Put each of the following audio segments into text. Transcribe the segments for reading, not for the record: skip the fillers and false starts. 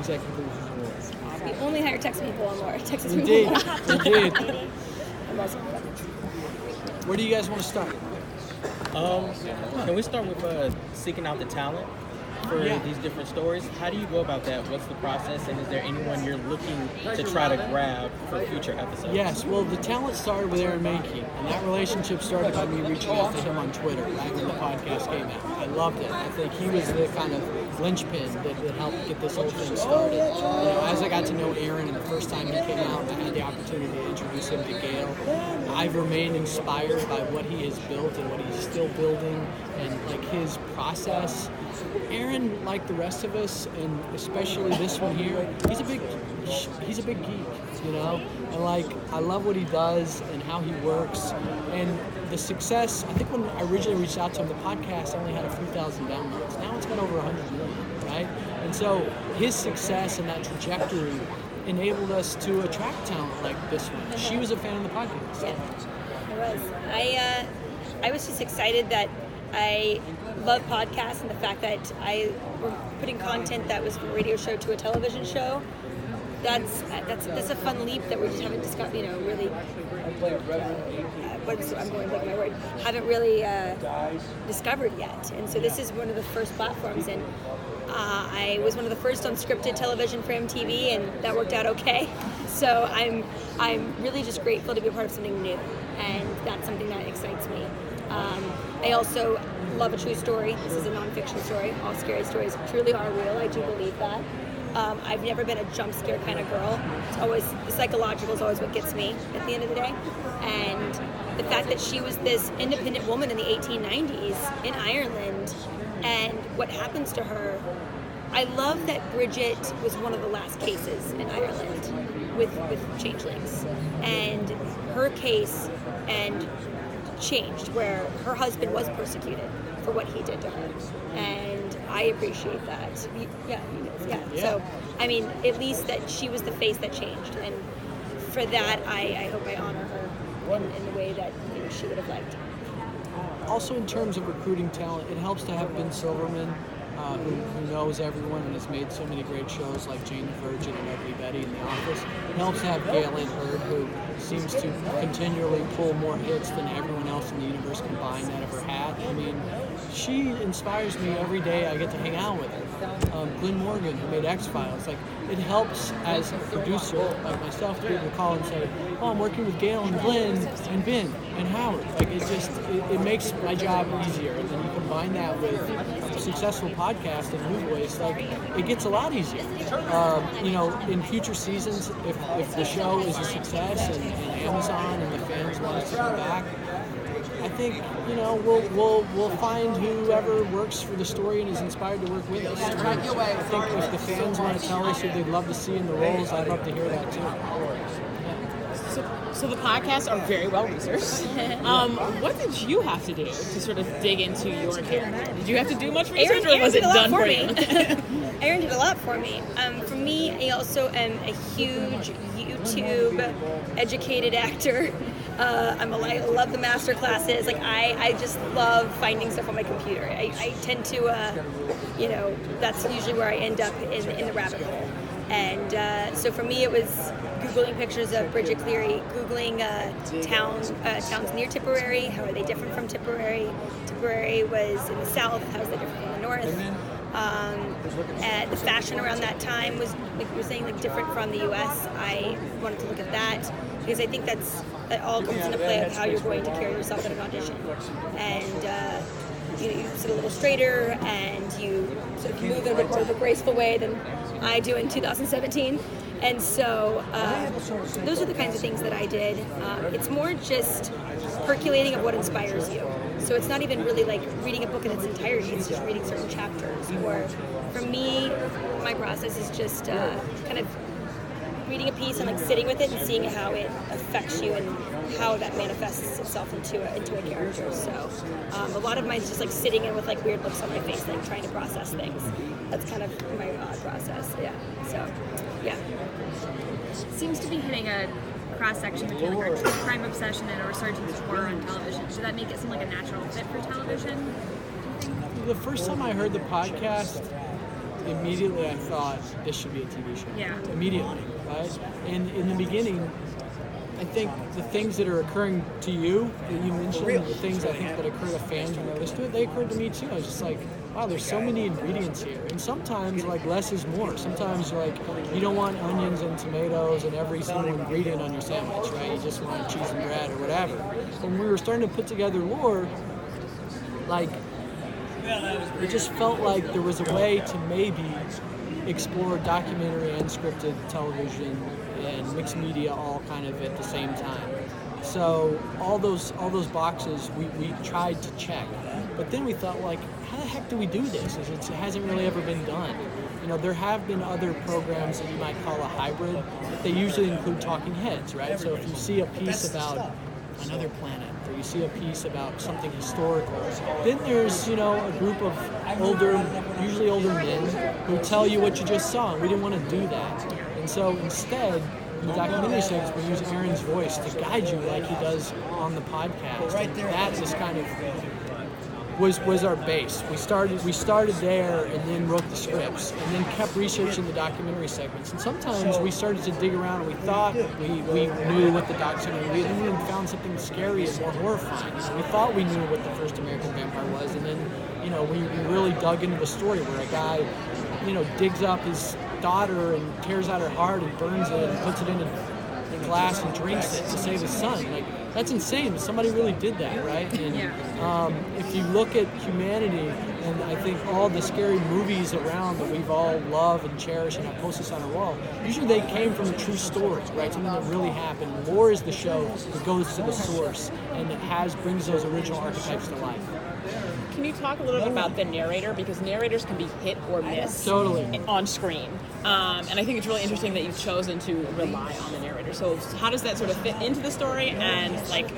exact conclusions you were. We only hire Texas people on Laura. Texas Indeed. people. Indeed. I'm also- Where do you guys want to start? Can we start with seeking out the talent for these different stories? How do you go about that? What's the process? And is there anyone you're looking to try to grab for future episodes? Yes, well, the talent started with Aaron Mahnke, and that relationship started by me reaching out to him on Twitter right when the podcast came out. I loved it. I think he was the kind of linchpin that helped get this whole thing started. As I got to know Aaron, and the first time he came out, I had the opportunity to introduce him to Gail. I've remained inspired by what he has built and what he's still building, and like his process. Aaron, like the rest of us, and especially this one here, he's a big geek, you know. And like, I love what he does and how he works, and the success. I think when I originally reached out to him, the podcast only had a few thousand downloads. Now it's got over 100 million, right? And so his success and that trajectory enabled us to attract talent like this one. She was a fan of the podcast. Yeah, I was. I was just excited that I love podcasts, and the fact that we're putting content that was from a radio show to a television show. That's a fun leap that we just haven't discussed. You know, really. Haven't really discovered yet, and so this is one of the first platforms, and I was one of the first on scripted television for MTV, and that worked out okay. So I'm really just grateful to be a part of something new, and that's something that excites me. I also love a true story. This is a nonfiction story. All scary stories truly are real. I do believe that. I've never been a jump scare kind of girl. It's always, the psychological is always what gets me at the end of the day. And the fact that she was this independent woman in the 1890s in Ireland, and what happens to her. I love that Bridget was one of the last cases in Ireland with changelings. And her case and changed, where her husband was persecuted for what he did to her, and I appreciate that. Yeah. So, I mean, at least that she was the face that changed, and for that, I hope I honor her in the way that she would have liked. Also, in terms of recruiting talent, it helps to have Ben Silverman, who knows everyone and has made so many great shows like Jane the Virgin and Ugly Betty and The Office. It helps to have Gail Ann Hurd, who seems to continually pull more hits than everyone else in the universe combined out of her hat. I mean, she inspires me every day I get to hang out with her. Glenn Morgan, who made X-Files, like, it helps as a producer like myself to be able to call and say, oh, I'm working with Gail and Glenn and Ben and Howard. Like, it makes my job easier. And then you combine that with a successful podcast and New Voice, like, it gets a lot easier. In future seasons, if the show is a success and Amazon and the fans want us to come back, I think, we'll find whoever works for the story and is inspired to work with us. I think if the fans want to tell us who they'd love to see in the roles, I'd love to hear that too. So the podcasts are very well researched. What did you have to do to sort of dig into your character? Did you have to do much research, or was it done for you? Aaron did a lot for me. For me, I also am a huge YouTube educated actor. I love the master classes. Like, I just love finding stuff on my computer. I tend to, that's usually where I end up in the rabbit hole. And so for me, it was Googling pictures of Bridget Cleary, Googling towns near Tipperary. How are they different from Tipperary? Tipperary was in the south. How is that different from the north? The fashion around that time was, like you were saying, like different from the U.S. I wanted to look at that because I think that all comes into play of how you're going to carry yourself at an audition. And you sit a little straighter and you sort of move in a bit more of a graceful way than I do in 2017. And so those are the kinds of things that I did. It's more just percolating of what inspires you. So it's not even really like reading a book in its entirety, it's just reading certain chapters. Or for me, my process is just kind of reading a piece and like sitting with it and seeing how it affects you and how that manifests itself into a character. So a lot of mine is just like sitting in with like weird looks on my face, like trying to process things. That's kind of my process. Yeah. So yeah. Seems to be hitting a cross-section between like our true crime obsession and a resurgence of horror on television. Does that make it seem like a natural fit for television? The first time I heard the podcast, immediately I thought this should be a TV show. Yeah. Immediately, right? And in the beginning, I think the things that are occurring to you that you mentioned, the things I think that occur to fans when they listen to it, they occurred to me too. I was just like, wow, there's so many ingredients here. And sometimes like less is more. Sometimes like you don't want onions and tomatoes and every single ingredient on your sandwich, right? You just want cheese and bread or whatever. When we were starting to put together lore, like it just felt like there was a way to maybe explore documentary and scripted television and mixed media all kind of at the same time. So all those boxes we tried to check, but then we thought like, how the heck do we do this? It hasn't really ever been done. You know, there have been other programs that you might call a hybrid, but they usually include talking heads, right? So if you see a piece about another planet, or you see a piece about something historical, then there's, you know, a group of usually older men who tell you what you just saw. We didn't want to do that. And so instead, in the documentary segments, we use Aaron's voice to guide you like he does on the podcast. And that just kind of was our base. We started there and then wrote the scripts and then kept researching the documentary segments. And sometimes we started to dig around and we thought we knew what the docs were, and then we found something scary and more horrifying. So we thought we knew what the first American vampire was, and then, you know, we really dug into the story where a guy, you know, digs up his daughter and tears out her heart and burns it and puts it in a glass and drinks it to save his son. Like, that's insane. Somebody really did that, right? And if you look at humanity, and I think all the scary movies around that we've all loved and cherished and have posted on our wall, usually they came from a true story, right? Something that really happened. Lore is the show that goes to the source and it brings those original archetypes to life. Can you talk a little bit about the narrator? Because narrators can be hit or miss on screen. And I think it's really interesting that you've chosen to rely on the narrator. So how does that sort of fit into the story? And like,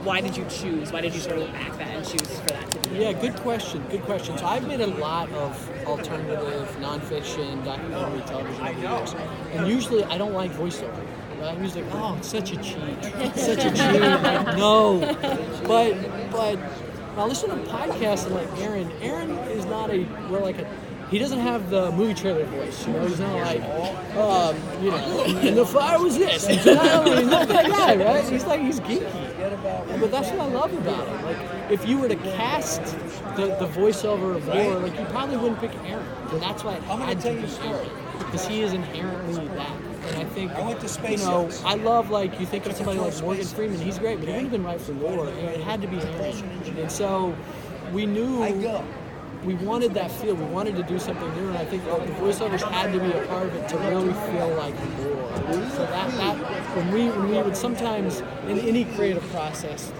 why did you choose? Why did you sort of back that and choose for that to be? Yeah, good question. So I've made a lot of alternative, nonfiction, documentary television over the years. And usually I don't like voiceover. Right? I'm usually like, oh, it's such a cheat. It's such a cheat. Like, no. But I listen to podcasts and like Aaron is not he doesn't have the movie trailer voice, you know, he's not like, you know, and the fire was this, and tonight, he's not that guy, right? He's geeky. But that's what I love about him. Like, if you were to cast the voiceover of Lore, like, you probably wouldn't pick Aaron. And that's why it had to be Aaron, because he is inherently that. And I think, you know, I love, like, you think of somebody like Morgan Freeman, he's great, but he would have been right for Lore, and it had to be Aaron. And so we knew we wanted that feel, we wanted to do something new, and I think the voiceovers had to be a part of it to really feel like Lore. So that when we would sometimes, in any creative process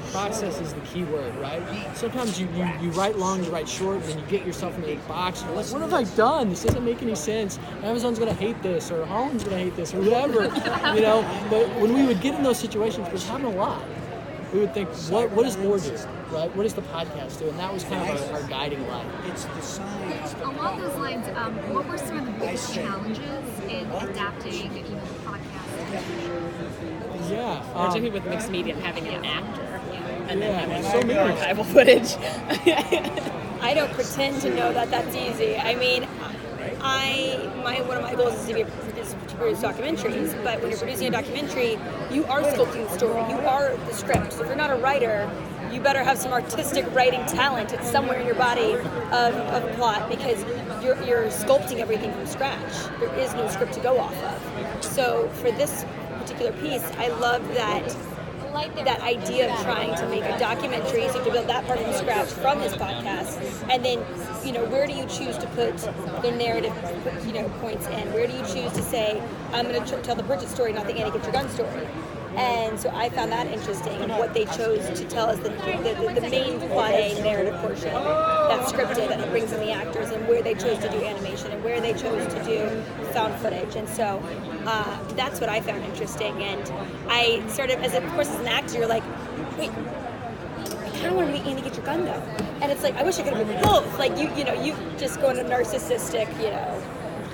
is the key word, right? Sometimes you write long, you write short, and then you get yourself in a box, and you're like, what have I done? This doesn't make any sense. Amazon's gonna hate this, or Holland's gonna hate this, or whatever, you know? But when we would get in those situations, which happen a lot, we would think, what does Lore do, right? What does the podcast do? And that was kind of our guiding light. Along those lines, what were some of the biggest challenges in adapting podcasts? Yeah. Particularly with mixed media and having an actor and then having so many archival footage. I don't pretend to know that that's easy. I mean, one of my goals is to produce documentaries, but when you're producing a documentary, you are sculpting the story, you are the script. So if you're not a writer, you better have some artistic writing talent. It's somewhere in your body of plot, because you're sculpting everything from scratch. There is no script to go off of. So for this particular piece, I love that idea of trying to make a documentary, so you have to build that part from scratch from this podcast, and then, you know, where do you choose to put the narrative, you know, points in? Where do you choose to say, I'm going to tell the Bridget story, not the Annie Get Your Gun story? And so I found that interesting, and what they chose to tell as the main plot A narrative portion that's scripted, that brings in the actors, and where they chose to do animation, and where they chose to do found footage. And so that's what I found interesting. And I sort of, of course, as an actor, you're like, wait, I kind of want to make Annie Get Your Gun, though. And it's like, I wish I could have been both. Like, you just go into narcissistic, you know,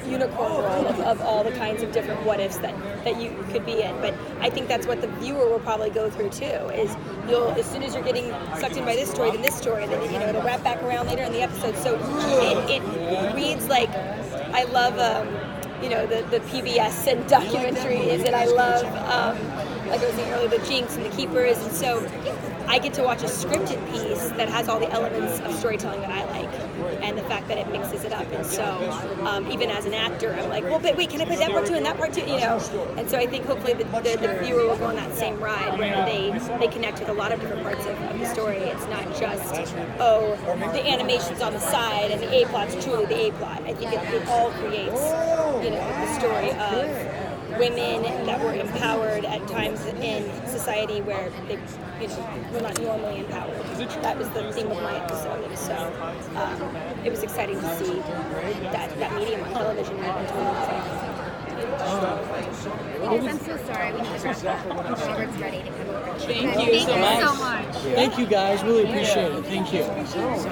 unicorn world of all the kinds of different what ifs that you could be in. But I think that's what the viewer will probably go through too, is as soon as you're getting sucked in by this story, then this story, then, you know, it'll wrap back around later in the episode. So it reads like I love the PBS and documentaries, and I love like I was saying earlier, the Jinx and the Keepers, and so I get to watch a scripted piece that has all the elements of storytelling that I like, and the fact that it mixes it up. And so even as an actor, I'm like, well, but wait, can I put that part too and that part too? And so I think hopefully the viewer will go on that same ride where they connect with a lot of different parts of the story. It's not just, the animation's on the side and the A plot's truly the A plot. I think it all creates, the story of women that were empowered at times in society where they were not normally empowered. That was the theme of my episode, and so it was exciting to see that medium on television. I'm so sorry. We need to wrap up. Robert's ready to come over. Thank you so much. Thank you guys. Really appreciate it. Thank you.